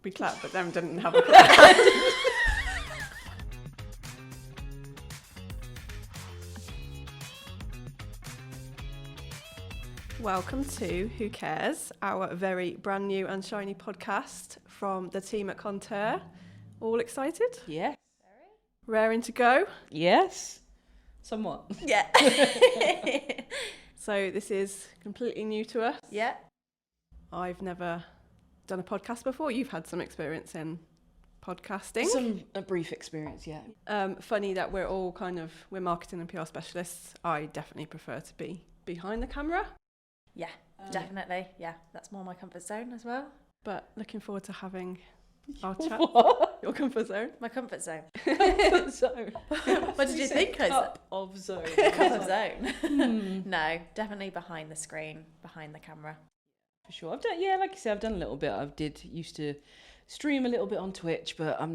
We clapped, but then didn't have a clap. Welcome to Who Cares, our very brand new and shiny podcast from the team at Conteur. All excited? Yes. Raring to go? Yes. Somewhat. Yeah. So this is completely new to us. Yeah. I've never done a podcast before. You've had some experience in podcasting. A brief experience, yeah. Funny that we're marketing and PR specialists. I definitely prefer to be behind the camera. Yeah, definitely. Yeah, that's more my comfort zone as well. But looking forward to having our chat. What? Your comfort zone? My comfort zone. Comfort zone. What did you think I said? Cup of zone. Comfort zone. No, definitely behind the screen, behind the camera. For sure. Like you said, I've done a little bit. Used to stream a little bit on Twitch, but I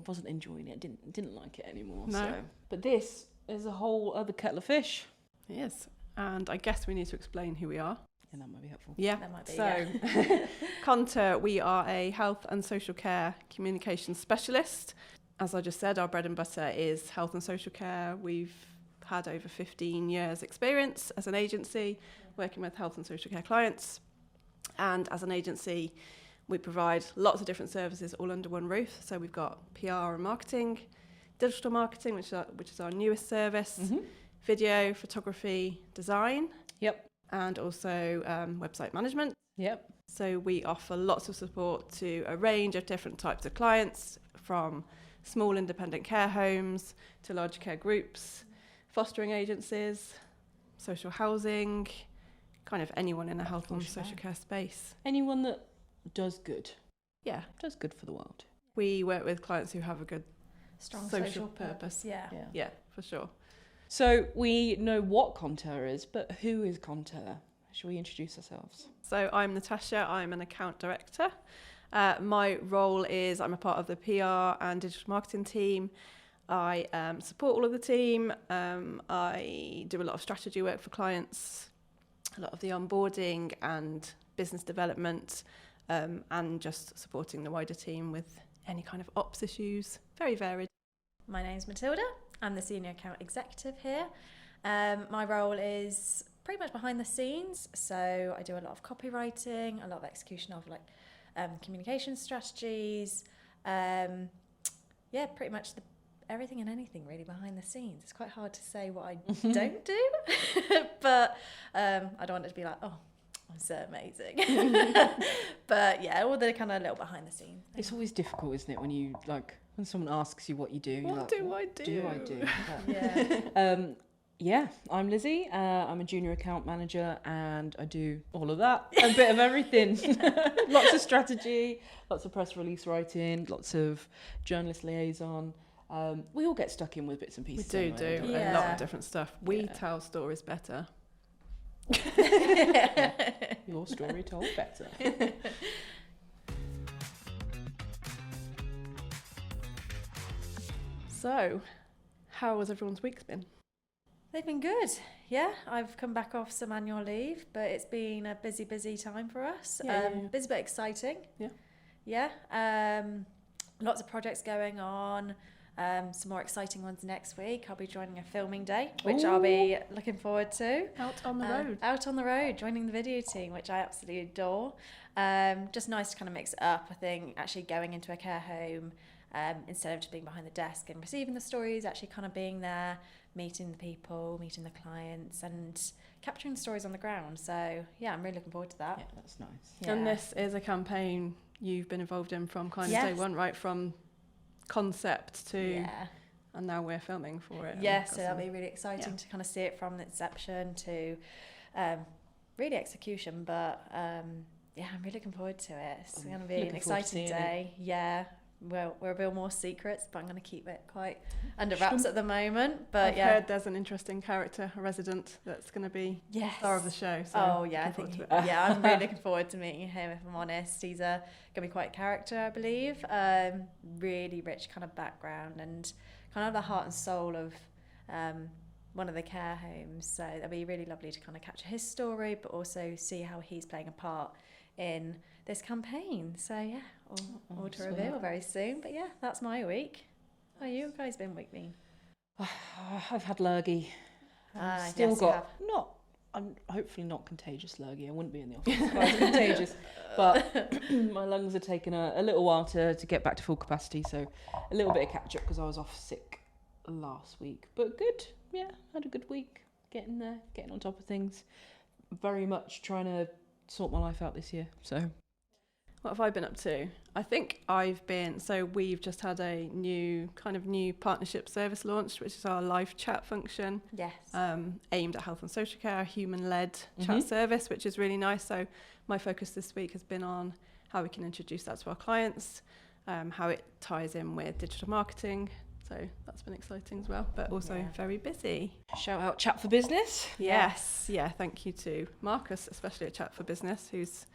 wasn't enjoying it. Didn't like it anymore. No. So. But this is a whole other kettle of fish. It is. And I guess we need to explain who we are. And that might be helpful. Yeah. That might be, so, Conteur, we are a health and social care communication specialist. As I just said, our bread and butter is health and social care. We've had over 15 years experience as an agency working with health and social care clients. And as an agency, we provide lots of different services all under one roof. So we've got PR and marketing, digital marketing, which is our newest service, video, photography, design. Yep. And also website management. Yep. So we offer lots of support to a range of different types of clients, from small independent care homes to large care groups, fostering agencies, social housing, kind of anyone in a health and social care space. Anyone that does good. Yeah. Does good for the world. We work with clients who have a good Strong social purpose. Yeah. For sure. So we know what Conteur is, but who is Conteur? Shall we introduce ourselves? So I'm Natasha, I'm an account director. My role is I'm a part of the PR and digital marketing team. I support all of the team. I do a lot of strategy work for clients, a lot of the onboarding and business development, and just supporting the wider team with any kind of ops issues. Very varied. My name's Matilda. I'm the senior account executive here. My role is pretty much behind the scenes. So I do a lot of copywriting, a lot of execution of communication strategies. Pretty much everything and anything really behind the scenes. It's quite hard to say what I don't do, but I don't want it to be like, oh, I'm so amazing. But yeah, all the kind of little behind the scenes. It's always difficult, isn't it, when someone asks you what you do, What do I do? Yeah. I'm Lizzie. I'm a junior account manager and I do all of that. A bit of everything. Lots of strategy, lots of press release writing, lots of journalist liaison. We all get stuck in with bits and pieces. We do Yeah. a lot of different stuff. We tell stories better. Your story told better. So, how has everyone's week been? They've been good. Yeah, I've come back off some annual leave, but it's been a busy time for us. Busy but exciting. Yeah. Lots of projects going on. Some more exciting ones next week. I'll be joining a filming day, which I'll be looking forward to. Out on the road. Out on the road, joining the video team, which I absolutely adore. Just nice to kind of mix it up. I think actually going into a care home, instead of just being behind the desk and receiving the stories, actually kind of being there, meeting the people, meeting the clients, and capturing the stories on the ground. So yeah, I'm really looking forward to that. Yeah, that's nice. Yeah. And this is a campaign you've been involved in from kind of Yes. day one, right? From concept to, Yeah. and now we're filming for it. Yeah, so that'll be really exciting to kind of see it from inception to really execution. But I'm really looking forward to it. It's going to be an exciting day. Yeah. We'll reveal more secrets, but I'm going to keep it quite under wraps at the moment. But I've heard there's an interesting character, a resident, that's going to be star of the show. So I think I'm really looking forward to meeting him. If I'm honest, he's going to be quite a character, I believe. Really rich kind of background and kind of the heart and soul of one of the care homes. So that'll be really lovely to kind of capture his story, but also see how he's playing a part in this campaign. So yeah, all to reveal very soon. But yeah, that's my week. How you guys been been? I've had lurgy. Still got I'm hopefully not contagious lurgy. I wouldn't be in the office if I was contagious. But my lungs are taking a little while to get back to full capacity. So a little bit of catch up because I was off sick last week. But good. Yeah, had a good week. Getting there, getting on top of things. Very much trying to sort my life out this year. So what have I been up to? I think we've just had a new partnership service launched, which is our live chat function. Yes. Aimed at health and social care, a human-led chat service, which is really nice. So my focus this week has been on how we can introduce that to our clients, how it ties in with digital marketing. So that's been exciting as well, but also very busy. Shout out Chat for Business. Yes. Yeah, thank you to Marcus, especially at Chat for Business, who's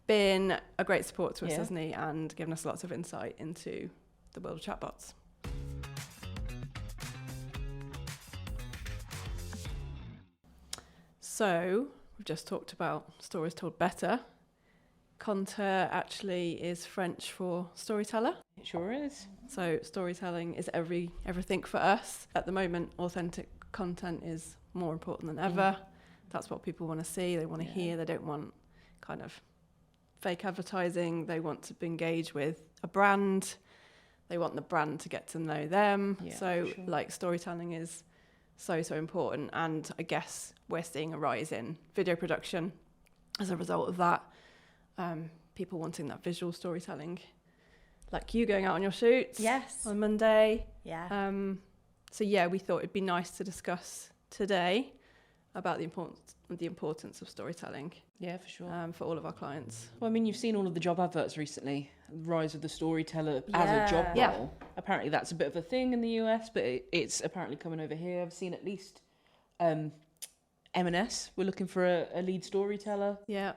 been a great support to us, hasn't he, and given us lots of insight into the world of chatbots. So we've just talked about stories told better. Conteur actually is French for storyteller. It sure is. So storytelling is everything for us. At the moment, authentic content is more important than ever. That's what people want to see, they want to hear, they don't want kind of fake advertising. They want to engage with a brand. They want the brand to get to know them. Like storytelling is so important. And I guess we're seeing a rise in video production as a result of that. People wanting that visual storytelling, like you going out on your shoots on Monday. Yeah. We thought it'd be nice to discuss today about the importance of storytelling. Yeah, for sure. For all of our clients. Well, I mean, you've seen all of the job adverts recently. The rise of the storyteller as a job role. Yeah. Apparently that's a bit of a thing in the US, but it's apparently coming over here. I've seen at least M&S. We're looking for a lead storyteller. Yeah.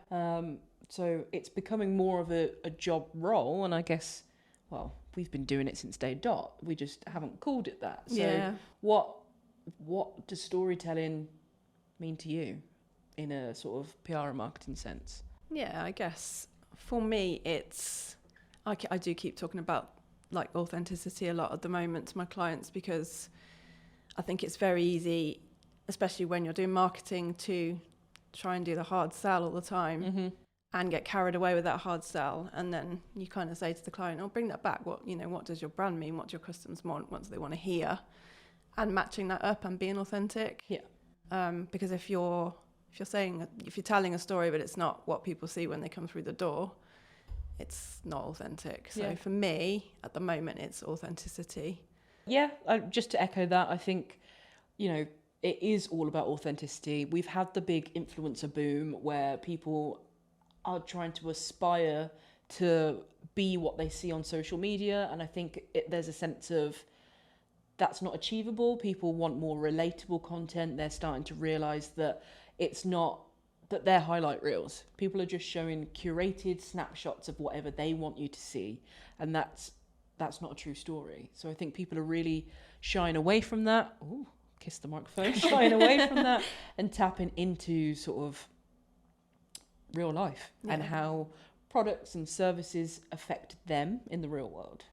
So it's becoming more of a job role. And I guess, well, we've been doing it since day dot. We just haven't called it that. So what does storytelling mean to you in a sort of PR and marketing sense? Yeah, I guess for me it's I do keep talking about like authenticity a lot at the moment to my clients, because I think it's very easy, especially when you're doing marketing, to try and do the hard sell all the time and get carried away with that hard sell, and then you kind of say to the client, bring that back. What does your brand mean? What do your customers want? What do they want to hear? And matching that up and being authentic. Because if you're telling a story but it's not what people see when they come through the door, it's not authentic. So for me at the moment it's authenticity. Just to echo that, I think it is all about authenticity. We've had the big influencer boom where people are trying to aspire to be what they see on social media, and I think there's a sense of that's not achievable. People want more relatable content. They're starting to realise that it's not that they're highlight reels. People are just showing curated snapshots of whatever they want you to see, and that's not a true story. So I think people are really shying away from that. Ooh, kiss the microphone. Shying away from that and tapping into sort of real life and how products and services affect them in the real world.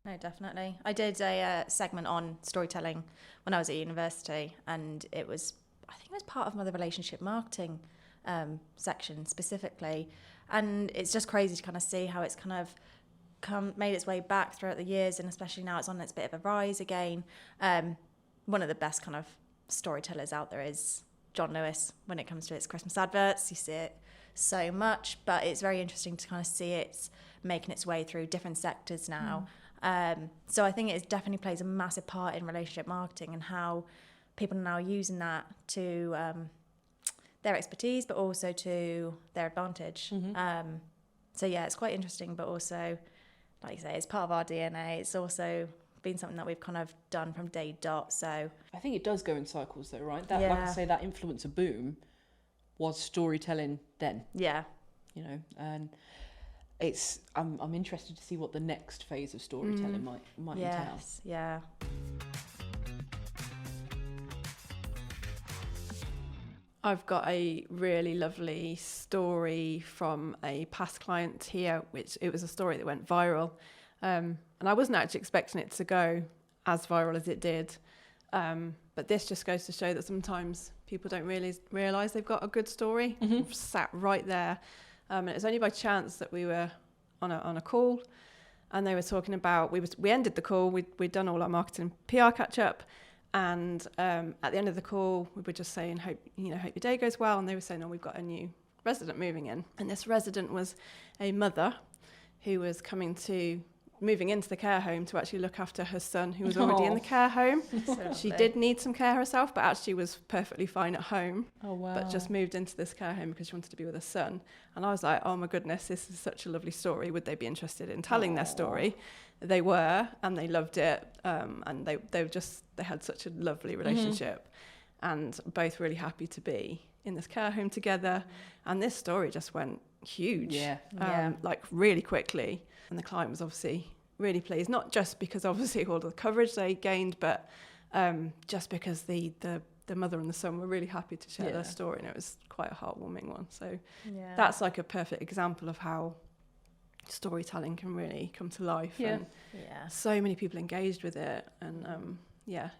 No, definitely. I did a segment on storytelling when I was at university, and I think it was part of the relationship marketing section specifically. And it's just crazy to kind of see how it's kind of made its way back throughout the years, and especially now it's on its bit of a rise again. One of the best kind of storytellers out there is John Lewis when it comes to its Christmas adverts. You see it so much, but it's very interesting to kind of see it's making its way through different sectors now. So I think it definitely plays a massive part in relationship marketing and how people are now using that to their expertise, but also to their advantage. So yeah, it's quite interesting, but also, like you say, it's part of our DNA. It's also been something that we've kind of done from day dot. So I think it does go in cycles though, right? Like I say, that influencer boom was storytelling then. Yeah. And I'm interested to see what the next phase of storytelling might entail. I've got a really lovely story from a past client here, which it was a story that went viral. And I wasn't actually expecting it to go as viral as it did. But this just goes to show that sometimes people don't really realise they've got a good story sat right there. And it was only by chance that we were on a call, and they were talking about, we ended the call, we'd done all our marketing PR catch up, and at the end of the call we were just saying, hope your day goes well, and they were saying, we've got a new resident moving in, and this resident was a mother who was moving into the care home to actually look after her son who was already in the care home. So she did need some care herself, but actually was perfectly fine at home. Oh, wow. But just moved into this care home because she wanted to be with her son. And I was like, oh my goodness, this is such a lovely story. Would they be interested in telling their story? They were, and they loved it. And they had such a lovely relationship, and both really happy to be in this care home together. And this story just went huge, like really quickly. And the client was obviously really pleased, not just because obviously all the coverage they gained, but just because the mother and the son were really happy to share their story, and it was quite a heartwarming one. So that's like a perfect example of how storytelling can really come to life. And so many people engaged with it, and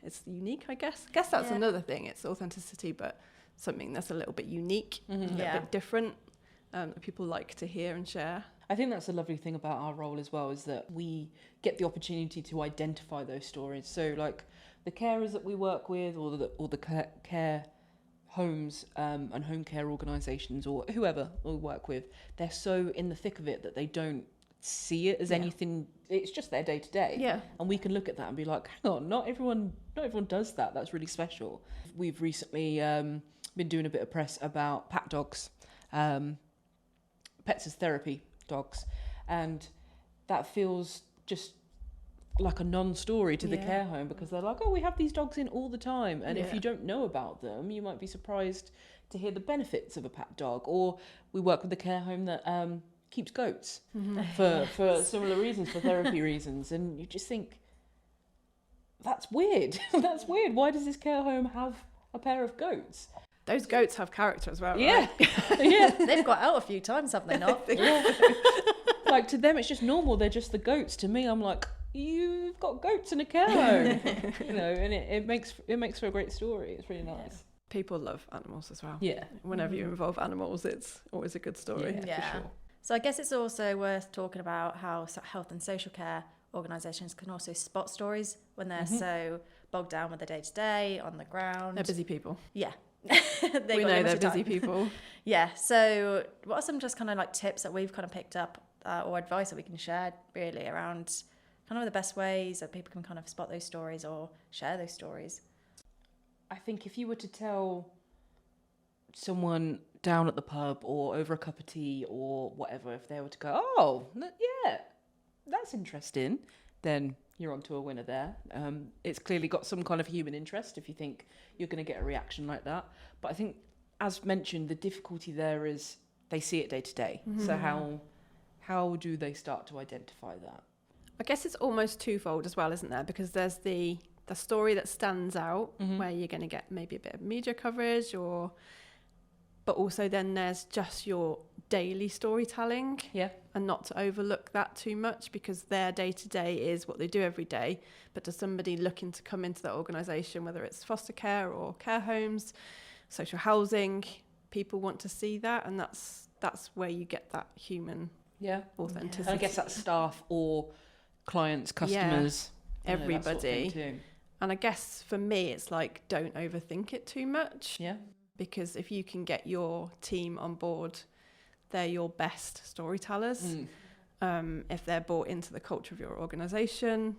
it's unique, I guess. That's another thing. It's authenticity, but something that's a little bit unique, a little bit different, that people like to hear and share. I think that's a lovely thing about our role as well, is that we get the opportunity to identify those stories. So like the carers that we work with, or the care homes and home care organisations, or whoever we work with, they're so in the thick of it that they don't see it as anything. It's just their day to day. And we can look at that and be like, hang on, not everyone does that. That's really special. We've recently been doing a bit of press about pat dogs, pets as therapy dogs, and that feels just like a non-story to the care home, because they're like, we have these dogs in all the time, and if you don't know about them, you might be surprised to hear the benefits of a pet dog. Or we work with the care home that keeps goats for similar reasons, for therapy reasons, and you just think, that's weird. That's weird. Why does this care home have a pair of goats? Those goats have character as well, right? They've got out a few times, have they not? Like, to them it's just normal, they're just the goats. To me, I'm like, you've got goats in a care home. And it makes for a great story. It's really nice. People love animals as well. Whenever you involve animals, it's always a good story. For sure. So I guess it's also worth talking about how health and social care organisations can also spot stories when they're so bogged down with the day-to-day, on the ground. They're busy people. We know they're busy people. So what are some just kind of like tips that we've kind of picked up, or advice that we can share really around kind of the best ways that people can kind of spot those stories or share those stories? I think if you were to tell someone down at the pub or over a cup of tea or whatever, if they were to go, that's interesting, then you're onto a winner there. It's clearly got some kind of human interest if you think you're going to get a reaction like that. But I think, as mentioned, the difficulty there is they see it day to day. So how do they start to identify that? I guess it's almost twofold as well, isn't there? Because there's the story that stands out, where you're going to get maybe a bit of media coverage, but also then there's just your daily storytelling, and not to overlook that too much, because their day-to-day is what they do every day. But to somebody looking to come into that organisation, whether it's foster care or care homes, social housing, people want to see that, and that's where you get that human authenticity. And I guess that's staff or clients, customers, everybody. Sort of and I guess for me, it's like, don't overthink it too much. Because if you can get your team on board, they're your best storytellers. If they're bought into the culture of your organisation,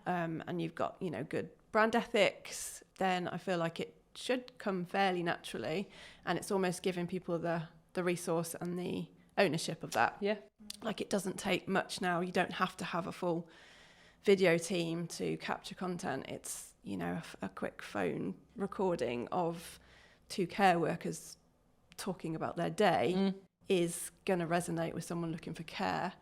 and you've got, good brand ethics, then I feel like it should come fairly naturally, and it's almost giving people the resource and the ownership of that. Like, it doesn't take much now. You don't have to have a full video team to capture content. It's, a quick phone recording of 2 care workers talking about their day is going to resonate with someone looking for care.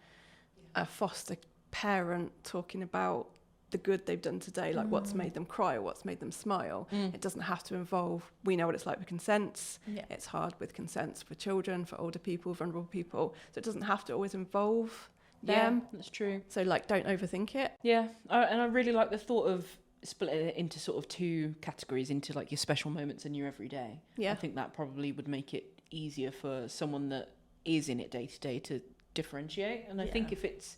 A foster parent talking about the good they've done today, like what's made them cry or what's made them smile. It doesn't have to involve, we know what it's like with consents. It's hard with consents for children, for older people, vulnerable people. So it doesn't have to always involve them. Yeah, that's true. So like, don't overthink it. Yeah, and I really like the thought of splitting it into sort of two categories, into like your special moments and your everyday. Yeah. I think that probably would make it easier for someone that is in it day to day to differentiate. And I think if it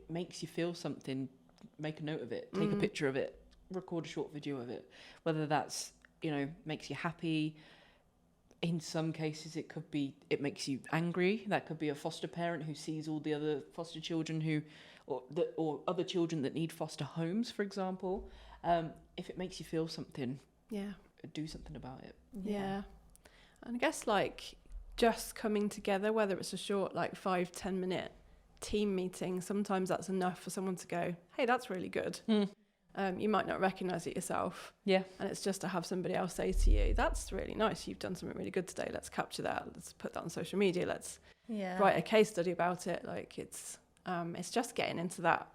makes you feel something, make a note of it, take a picture of it, record a short video of it, whether that's, you know, makes you happy. In some cases it makes you angry. That could be a foster parent who sees all the other foster children or other children that need foster homes, for example. If it makes you feel something, do something about it. Yeah. And I guess like just coming together, whether it's a short like 5-10 minute team meeting, sometimes that's enough for someone to go, hey, that's really good. You might not recognise it yourself. Yeah. And it's just to have somebody else say to you, that's really nice, you've done something really good today, let's capture that, let's put that on social media, let's write a case study about it. Like it's just getting into that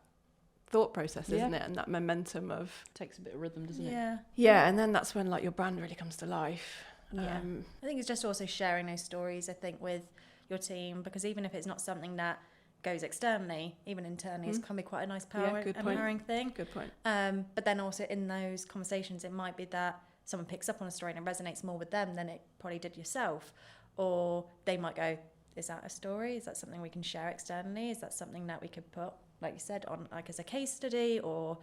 thought process, isn't it? And that momentum of... Takes a bit of rhythm, doesn't it? Yeah. Yeah, and then that's when like your brand really comes to life. I think it's just also sharing those stories, I think, with your team, because even if it's not something that goes externally, even internally, it can be quite a nice empowering thing. Good point. But then also in those conversations, it might be that someone picks up on a story and it resonates more with them than it probably did yourself. Or they might go, is that a story? Is that something we can share externally? Is that something that we could put, like you said, on like as a case study or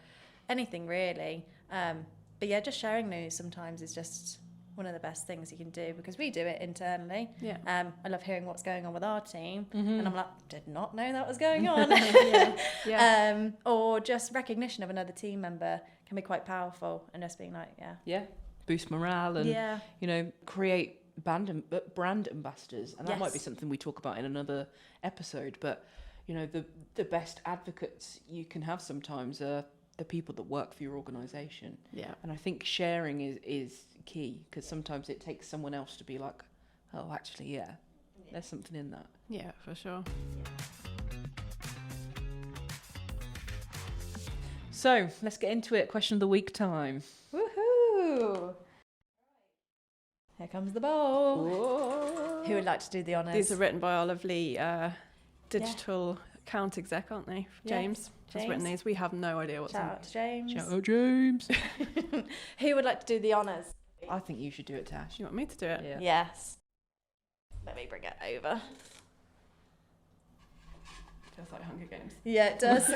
anything really? But yeah, just sharing news sometimes is just one of the best things you can do, because we do it internally. I love hearing what's going on with our team, and I'm like, did not know that was going on. Or just recognition of another team member can be quite powerful, and just being like, boost morale and you know, create brand ambassadors, and that might be something we talk about in another episode. But you know, the best advocates you can have sometimes are the people that work for your organisation. And I think sharing is key, because sometimes it takes someone else to be like, oh, actually, there's something in that. Yeah, for sure. So let's get into it. Question of the week time. Woohoo! Here comes the bowl. Whoa. Who would like to do the honours? These are written by our lovely digital account exec, aren't they? James has written these. We have no idea what's Shout on. out to James. Shout out James. Who would like to do the honours? I think you should do it, Tash. You want me to do it? Yeah. Yes. Let me bring it over. Feels like Hunger Games. Yeah, it does.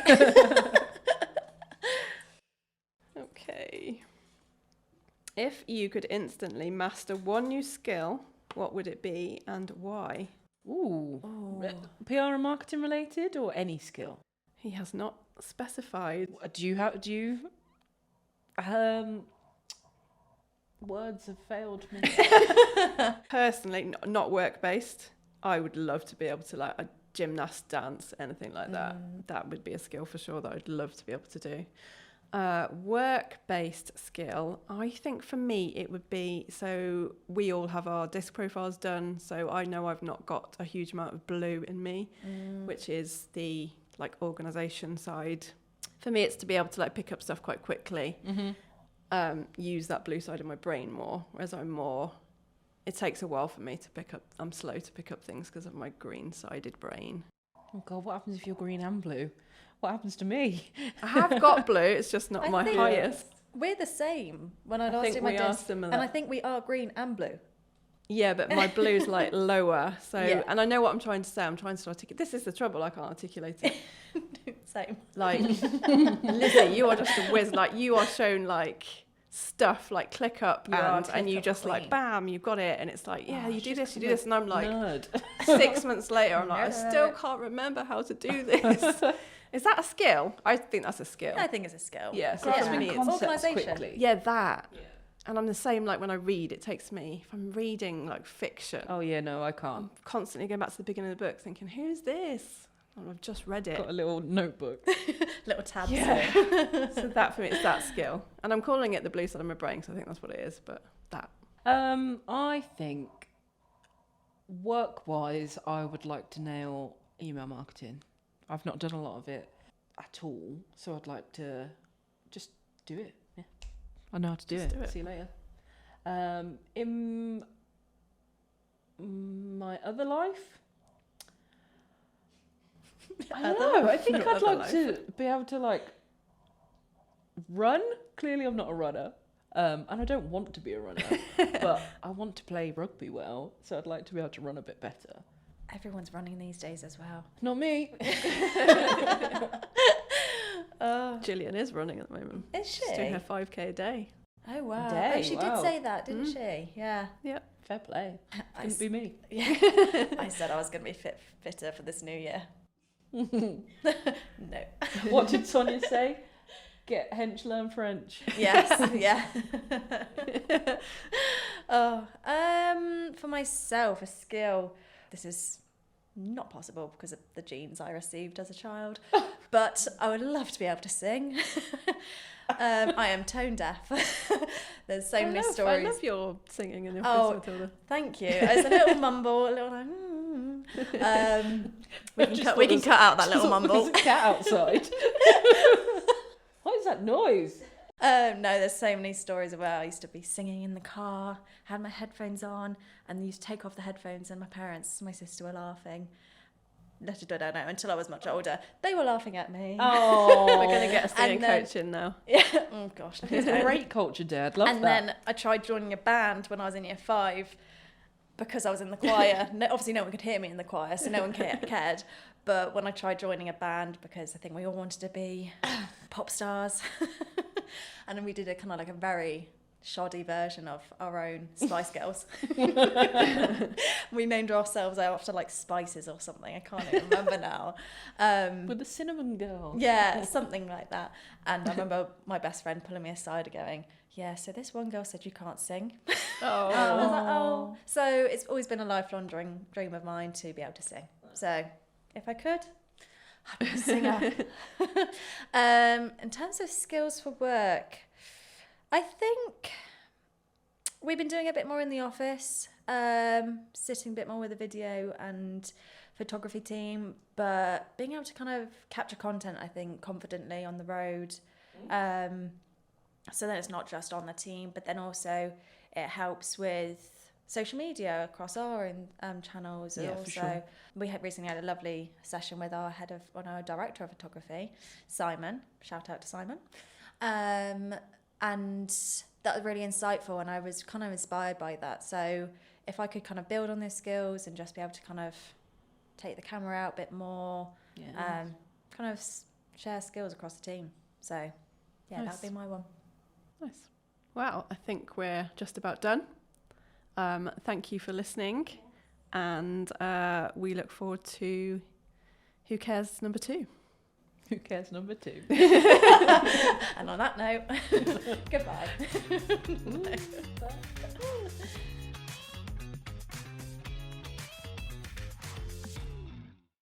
Okay. If you could instantly master one new skill, what would it be and why? Ooh. PR and marketing related, or any skill? He has not specified. Do you words have failed me. Personally, not work-based. I would love to be able to, like, a gymnast, dance, anything like that. That would be a skill for sure that I'd love to be able to do. Work-based skill, I think for me it would be, so we all have our disc profiles done, so I know I've not got a huge amount of blue in me, which is the like organisation side. For me, it's to be able to like pick up stuff quite quickly, use that blue side of my brain more, whereas it takes a while for me to pick up, I'm slow to pick up things because of my green-sided brain. Oh God, what happens if you're green and blue? What happens to me? I have got blue, it's just not my highest. We're the same. When I last think did my we are disc, similar. and I think we are green and blue. Yeah, but my blue's like lower. So, and I know what I'm trying to say. I'm trying to articulate. This is the trouble. I can't articulate it. Same. Like, Lizzie, you are just a whiz. Like, you are shown like stuff like click up and you just like, bam, you've got it. And it's like, you do this. And I'm like, nerd. 6 months later, I'm like, I still can't remember how to do this. Is that a skill? I think that's a skill. I think it's a skill. Yeah, so Grasping for me, it's organisation. quickly. Yeah, that. Yeah. And I'm the same, like when I read, it takes me, if I'm reading like fiction. Oh yeah, no, I can't. I'm constantly going back to the beginning of the book thinking, who's this? And I've just read it. Got a little notebook. Little tabs. Yeah. So that for me, it's that skill. And I'm calling it the blue side of my brain, so I think that's what it is, but that. I think work-wise, I would like to nail email marketing. I've not done a lot of it. at all. So I'd like to just do it. Yeah, I know how to do Just it. do it. See you later. In my other life, I don't know. I think Your I'd other like life. to be able to like run. Clearly, I'm not a runner, and I don't want to be a runner. But I want to play rugby well, so I'd like to be able to run a bit better. Everyone's running these days as well. Not me. Gillian is running at the moment. Is she? She's doing her 5k a day. Oh wow! Day, Oh, she wow. did say that, didn't she? Yeah. Fair play. I Couldn't be me. Yeah. I said I was going to be fitter for this new year. No. What did Sonia say? Get hench, learn French. Yes. Yeah. For myself, a skill. This is not possible because of the genes I received as a child, but I would love to be able to sing. I am tone deaf. There's so many stories. I love your singing in your Oh, voice, Matilda. Thank you. It's a little mumble, a little like, we can cut out that little mumble. There's a cat outside. What is that noise? No, there's so many stories where I used to be singing in the car, had my headphones on, and used to take off the headphones, and my parents, my sister were laughing. Little did I know, until I was much older, they were laughing at me. Oh, We're going to get a singing And then- coach in now. Yeah. Oh gosh. it's a great culture, Dad. Love And that. then I tried joining a band when I was in year 5 because I was in the choir. No, obviously, no one could hear me in the choir, so no one cared. But when I tried joining a band, because I think we all wanted to be pop stars, and then we did a kind of like a very shoddy version of our own Spice Girls. We named ourselves after like spices or something. I can't even remember now. With the cinnamon girl. Yeah, something like that. And I remember my best friend pulling me aside and going, yeah, so this one girl said you can't sing. Oh. I was like, oh. So it's always been a lifelong dream of mine to be able to sing. So if I could, I'd be a singer. In terms of skills for work, I think we've been doing a bit more in the office, sitting a bit more with the video and photography team, but being able to kind of capture content, I think, confidently on the road. So then it's not just on the team, but then also it helps with social media across our channels. And Yeah, for also, sure. we had recently had a lovely session with our director of photography, Simon. Shout out to Simon. And that was really insightful, and I was kind of inspired by that. So if I could kind of build on those skills and just be able to kind of take the camera out a bit more, kind of share skills across the team. So yeah, Nice. that'd be my one. Nice. Well, I think we're just about done. Thank you for listening, and we look forward to Who Cares number 2. Who cares number 2? And on that note, goodbye.